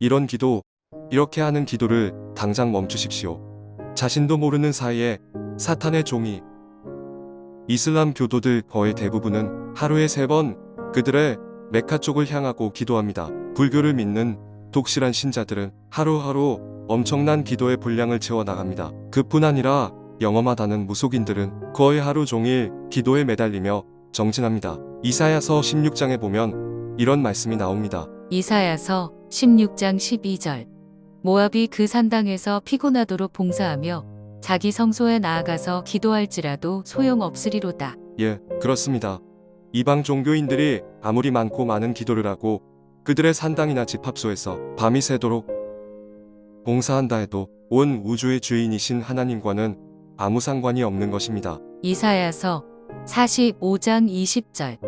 이런 기도, 이렇게 하는 기도를 당장 멈추십시오. 자신도 모르는 사이에 사탄의 종이 이슬람 교도들 거의 대부분은 하루에 3번 그들의 메카 쪽을 향하고 기도합니다. 불교를 믿는 독실한 신자들은 하루하루 엄청난 기도의 분량을 채워 나갑니다. 그뿐 아니라 영험하다는 무속인들은 거의 하루 종일 기도에 매달리며 정진합니다. 이사야서 16장에 보면 이런 말씀이 나옵니다. 이사야서 16장 12절. 모압이 그 산당에서 피곤하도록 봉사하며 자기 성소에 나아가서 기도할지라도 소용없으리로다. 예, 그렇습니다. 이방 종교인들이 아무리 많고 많은 기도를 하고 그들의 산당이나 집합소에서 밤이 새도록 봉사한다 해도 온 우주의 주인이신 하나님과는 아무 상관이 없는 것입니다. 이사야서 45장 20절.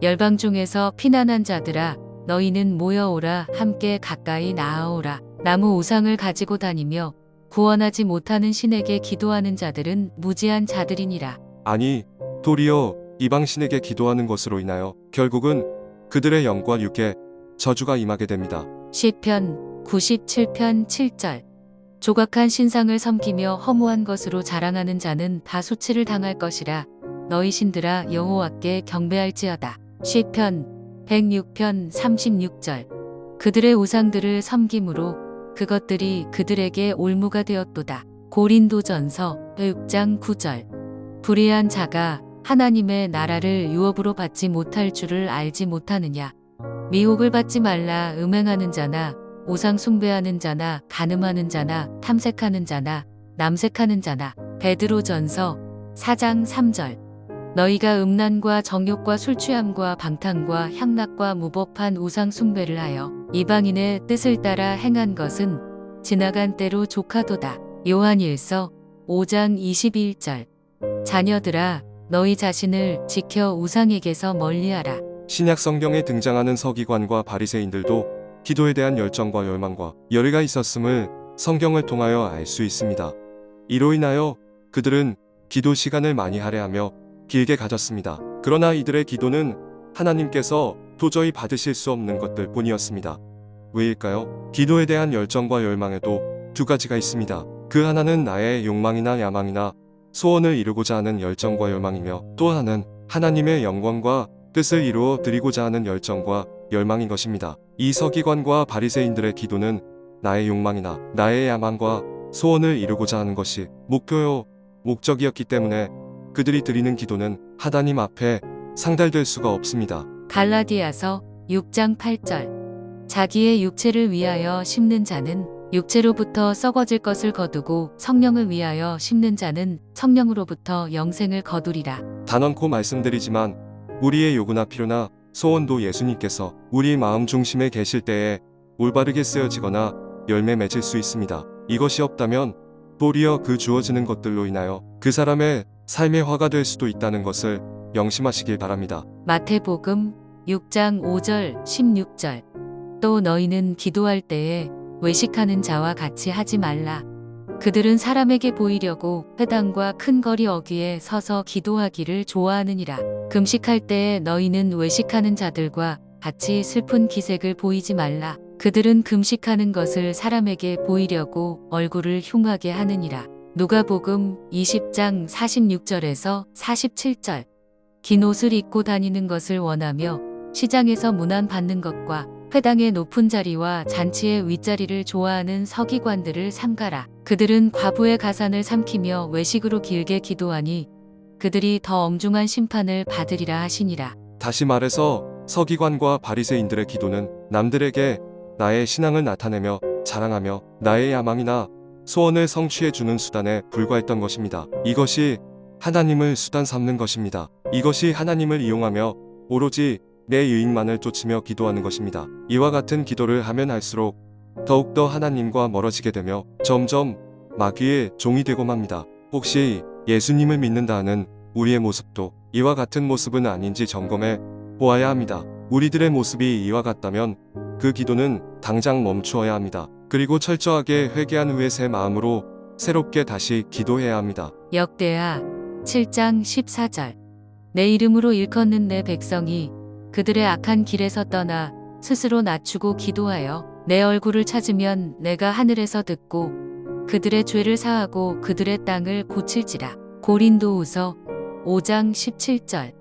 열방 중에서 피난한 자들아 너희는 모여오라 함께 가까이 나아오라. 나무 우상을 가지고 다니며 구원하지 못하는 신에게 기도하는 자들은 무지한 자들이니라. 아니, 도리어 이방신에게 기도하는 것으로 인하여 결국은 그들의 영과 육에 저주가 임하게 됩니다. 시편 97편 7절. 조각한 신상을 섬기며 허무한 것으로 자랑하는 자는 다 수치를 당할 것이라. 너희 신들아 여호와께 경배할지어다. 시편 106편 36절. 그들의 우상들을 섬김으로 그것들이 그들에게 올무가 되었도다. 고린도전서 6장 9절. 불의한 자가 하나님의 나라를 유업으로 받지 못할 줄을 알지 못하느냐. 미혹을 받지 말라. 음행하는 자나 우상 숭배하는 자나 간음하는 자나 탐색하는 자나 남색하는 자나. 베드로전서 4장 3절. 너희가 음란과 정욕과 술취함과 방탕과 향락과 무법한 우상 숭배를 하여 이방인의 뜻을 따라 행한 것은 지나간 때로 조카도다. 요한일서 5장 21절. 자녀들아 너희 자신을 지켜 우상에게서 멀리하라. 신약 성경에 등장하는 서기관과 바리새인들도 기도에 대한 열정과 열망과 열의가 있었음을 성경을 통하여 알 수 있습니다. 이로 인하여 그들은 기도 시간을 많이 할애하며 길게 가졌습니다. 그러나 이들의 기도는 하나님께서 도저히 받으실 수 없는 것들 뿐이었습니다. 왜일까요? 기도에 대한 열정과 열망에도 두 가지가 있습니다. 그 하나는 나의 욕망이나 야망이나 소원을 이루고자 하는 열정과 열망이며 또 하나는 하나님의 영광과 뜻을 이루어 드리고자 하는 열정과 열망인 것입니다. 이 서기관과 바리새인들의 기도는 나의 욕망이나 나의 야망과 소원을 이루고자 하는 것이 목표요 목적이었기 때문에 그들이 드리는 기도는 하나님 앞에 상달될 수가 없습니다. 갈라디아서 6장 8절. 자기의 육체를 위하여 심는 자는 육체로부터 썩어질 것을 거두고 성령을 위하여 심는 자는 성령으로부터 영생을 거두리라. 단언코 말씀드리지만 우리의 요구나 필요나 소원도 예수님께서 우리 마음 중심에 계실 때에 올바르게 쓰여지거나 열매 맺을 수 있습니다. 이것이 없다면 도리어 그 주어지는 것들로 인하여 그 사람의 삶의 화가 될 수도 있다는 것을 명심하시길 바랍니다. 마태복음 6장 5절 16절. 또 너희는 기도할 때에 외식하는 자와 같이 하지 말라. 그들은 사람에게 보이려고 회당과 큰 거리 어귀에 서서 기도하기를 좋아하느니라. 금식할 때에 너희는 외식하는 자들과 같이 슬픈 기색을 보이지 말라. 그들은 금식하는 것을 사람에게 보이려고 얼굴을 흉하게 하느니라. 누가복음 20장 46절에서 47절. 긴 옷을 입고 다니는 것을 원하며 시장에서 문안 받는 것과 회당의 높은 자리와 잔치의 윗자리를 좋아하는 서기관들을 삼가라. 그들은 과부의 가산을 삼키며 외식으로 길게 기도하니 그들이 더 엄중한 심판을 받으리라 하시니라. 다시 말해서 서기관과 바리새인들의 기도는 남들에게 나의 신앙을 나타내며 자랑하며 나의 야망이나 소원을 성취해주는 수단에 불과했던 것입니다. 이것이 하나님을 수단 삼는 것입니다. 이것이 하나님을 이용하며 오로지 내 유익만을 쫓으며 기도하는 것입니다. 이와 같은 기도를 하면 할수록 더욱더 하나님과 멀어지게 되며 점점 마귀의 종이 되고 맙니다. 혹시 예수님을 믿는다 하는 우리의 모습도 이와 같은 모습은 아닌지 점검해 보아야 합니다. 우리들의 모습이 이와 같다면 그 기도는 당장 멈추어야 합니다. 그리고 철저하게 회개한 후에 새 마음으로 새롭게 다시 기도해야 합니다. 역대하 7장 14절. 내 이름으로 일컫는 내 백성이 그들의 악한 길에서 떠나 스스로 낮추고 기도하여 내 얼굴을 찾으면 내가 하늘에서 듣고 그들의 죄를 사하고 그들의 땅을 고칠지라. 고린도후서 5장 17절.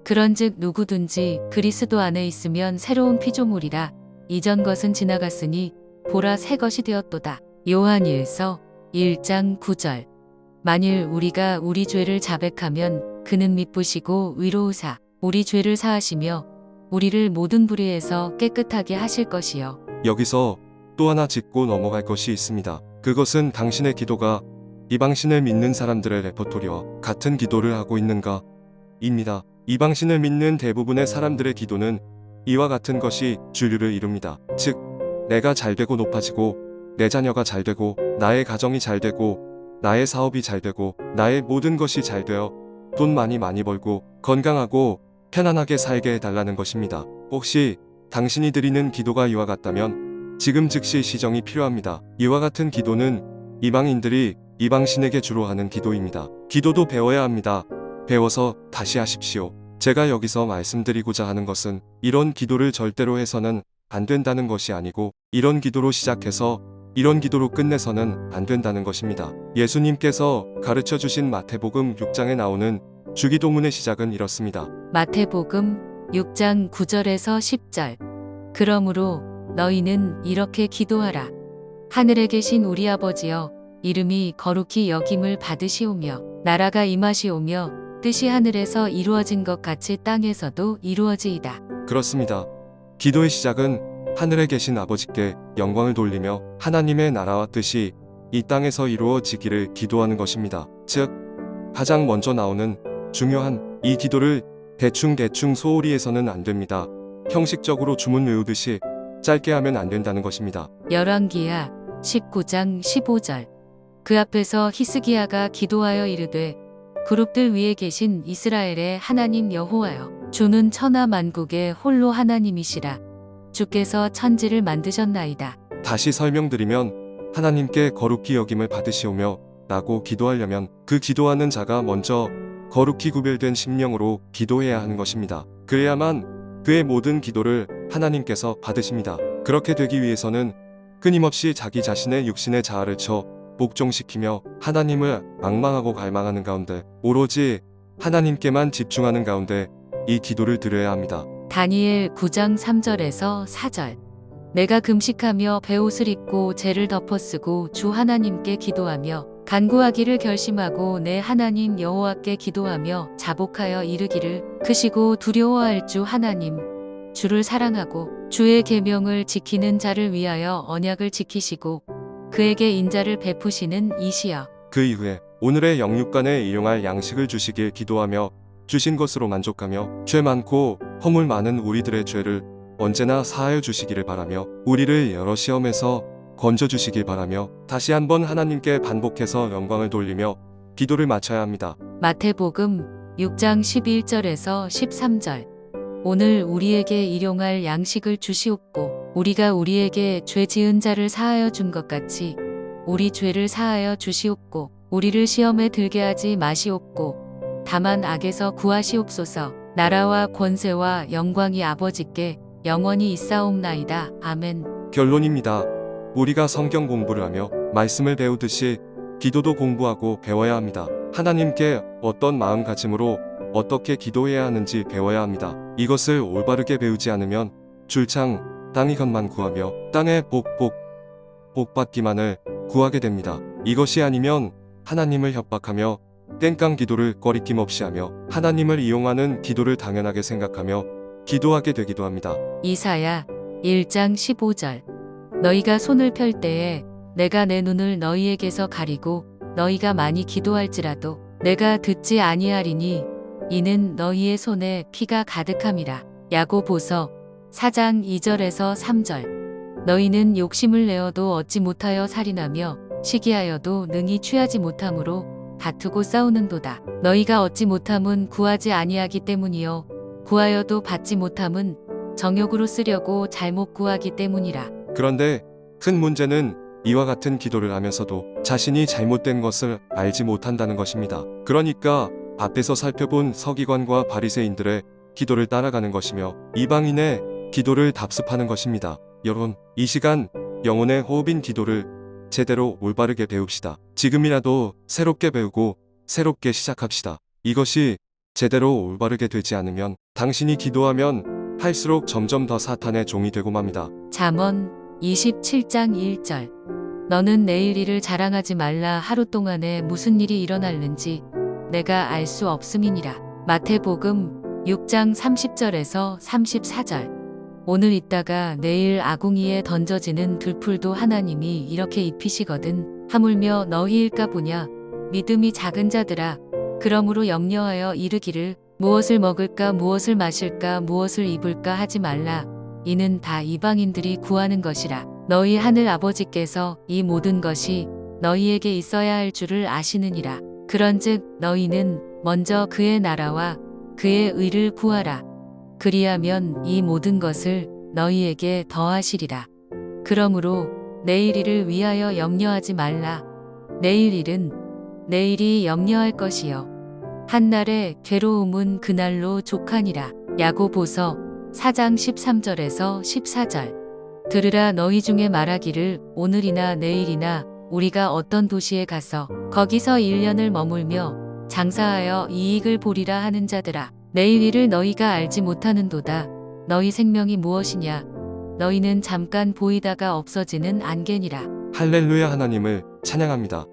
그런즉 누구든지 그리스도 안에 있으면 새로운 피조물이라. 이전 것은 지나갔으니 보라 새 것이 되었도다. 요한일서 1장 9절. 만일 우리가 우리 죄를 자백하면 그는 미쁘시고 위로우사 우리 죄를 사하시며 우리를 모든 불의에서 깨끗하게 하실 것이요. 여기서 또 하나 짚고 넘어갈 것이 있습니다. 그것은 당신의 기도가 이방신을 믿는 사람들의 레퍼토리와 같은 기도를 하고 있는가? 입니다. 이방신을 믿는 대부분의 사람들의 기도는 이와 같은 것이 주류를 이룹니다. 즉, 내가 잘되고 높아지고 내 자녀가 잘되고 나의 가정이 잘되고 나의 사업이 잘되고 나의 모든 것이 잘되어 돈 많이 벌고 건강하고 편안하게 살게 해달라는 것입니다. 혹시 당신이 드리는 기도가 이와 같다면 지금 즉시 시정이 필요합니다. 이와 같은 기도는 이방인들이 이방신에게 주로 하는 기도입니다. 기도도 배워야 합니다. 배워서 다시 하십시오. 제가 여기서 말씀드리고자 하는 것은 이런 기도를 절대로 해서는 안 된다는 것이 아니고 이런 기도로 시작해서 이런 기도로 끝내서는 안 된다는 것입니다. 예수님께서 가르쳐 주신 마태복음 6장에 나오는 주기도문의 시작은 이렇습니다. 마태복음 6장 9절에서 10절. 그러므로 너희는 이렇게 기도하라. 하늘에 계신 우리 아버지여, 이름이 거룩히 여김을 받으시오며 나라가 임하시오며 뜻이 하늘에서 이루어진 것 같이 땅에서도 이루어지이다. 그렇습니다. 기도의 시작은 하늘에 계신 아버지께 영광을 돌리며 하나님의 나라와 뜻이 이 땅에서 이루어지기를 기도하는 것입니다. 즉, 가장 먼저 나오는 중요한 이 기도를 대충 소홀히 해서는 안 됩니다. 형식적으로 주문 외우듯이 짧게 하면 안 된다는 것입니다. 열왕기하 19장 15절. 그 앞에서 히스기야가 기도하여 이르되 그룹들 위에 계신 이스라엘의 하나님 여호와여, 주는 천하 만국의 홀로 하나님이시라. 주께서 천지를 만드셨나이다. 다시 설명드리면 하나님께 거룩히 여김을 받으시오며 라고 기도하려면 그 기도하는 자가 먼저 거룩히 구별된 심령으로 기도해야 하는 것입니다. 그래야만 그의 모든 기도를 하나님께서 받으십니다. 그렇게 되기 위해서는 끊임없이 자기 자신의 육신의 자아를 쳐 복종시키며 하나님을 앙망하고 갈망하는 가운데 오로지 하나님께만 집중하는 가운데 이 기도를 드려야 합니다. 다니엘 9장 3절에서 4절. 내가 금식하며 베옷을 입고 죄를 덮어쓰고 주 하나님께 기도하며 간구하기를 결심하고 내 하나님 여호와께 기도하며 자복하여 이르기를 크시고 두려워할 주 하나님, 주를 사랑하고 주의 계명을 지키는 자를 위하여 언약을 지키시고 그에게 인자를 베푸시는 이시여. 그 이후에 오늘의 영육간에 일용할 양식을 주시길 기도하며 주신 것으로 만족하며 죄 많고 허물 많은 우리들의 죄를 언제나 사하여 주시기를 바라며 우리를 여러 시험에서 건져 주시길 바라며 다시 한번 하나님께 반복해서 영광을 돌리며 기도를 마쳐야 합니다. 마태복음 6장 11절에서 13절. 오늘 우리에게 일용할 양식을 주시옵고 우리가 우리에게 죄 지은 자를 사하여 준 것 같이 우리 죄를 사하여 주시옵고 우리를 시험에 들게 하지 마시옵고 다만 악에서 구하시옵소서. 나라와 권세와 영광이 아버지께 영원히 있사옵나이다. 아멘. 결론입니다. 우리가 성경 공부를 하며 말씀을 배우듯이 기도도 공부하고 배워야 합니다. 하나님께 어떤 마음가짐으로 어떻게 기도해야 하는지 배워야 합니다. 이것을 올바르게 배우지 않으면 줄창 땅 이것만 구하며 땅의 복 받기만을 구하게 됩니다. 이것이 아니면 하나님을 협박하며 땡깡 기도를 꺼리낌 없이 하며 하나님을 이용하는 기도를 당연하게 생각하며 기도하게 되기도 합니다. 이사야 1장 15절. 너희가 손을 펼 때에 내가 내 눈을 너희에게서 가리고 너희가 많이 기도할지라도 내가 듣지 아니하리니 이는 너희의 손에 피가 가득함이라. 야고보서 4장 2절에서 3절. 너희는 욕심을 내어도 얻지 못하여 살인하며 시기하여도 능히 취하지 못함으로 다투고 싸우는도다. 너희가 얻지 못함은 구하지 아니하기 때문이요 구하여도 받지 못함은 정욕으로 쓰려고 잘못 구하기 때문이라. 그런데 큰 문제는 이와 같은 기도를 하면서도 자신이 잘못된 것을 알지 못한다는 것입니다. 그러니까 앞에서 살펴본 서기관과 바리새인들의 기도를 따라가는 것이며 이방인의 기도를 답습하는 것입니다. 여러분, 이 시간 영혼의 호흡인 기도를 제대로 올바르게 배웁시다. 지금이라도 새롭게 배우고 새롭게 시작합시다. 이것이 제대로 올바르게 되지 않으면 당신이 기도하면 할수록 점점 더 사탄의 종이 되고 맙니다. 잠언 27장 1절. 너는 내일 일을 자랑하지 말라. 하루 동안에 무슨 일이 일어날는지 내가 알 수 없음이니라. 마태복음 6장 30절에서 34절. 오늘 있다가 내일 아궁이에 던져지는 들풀도 하나님이 이렇게 입히시거든. 하물며 너희일까 보냐. 믿음이 작은 자들아. 그러므로 염려하여 이르기를 무엇을 먹을까 무엇을 마실까 무엇을 입을까 하지 말라. 이는 다 이방인들이 구하는 것이라. 너희 하늘 아버지께서 이 모든 것이 너희에게 있어야 할 줄을 아시느니라. 그런즉 너희는 먼저 그의 나라와 그의 의를 구하라. 그리하면 이 모든 것을 너희에게 더하시리라. 그러므로 내일 일을 위하여 염려하지 말라. 내일 일은 내일이 염려할 것이요 한날의 괴로움은 그날로 족하니라. 야고보서 4장 13절에서 14절. 들으라. 너희 중에 말하기를 오늘이나 내일이나 우리가 어떤 도시에 가서 거기서 1년을 머물며 장사하여 이익을 보리라 하는 자들아. 내일 일을 너희가 알지 못하는도다. 너희 생명이 무엇이냐. 너희는 잠깐 보이다가 없어지는 안개니라. 할렐루야. 하나님을 찬양합니다.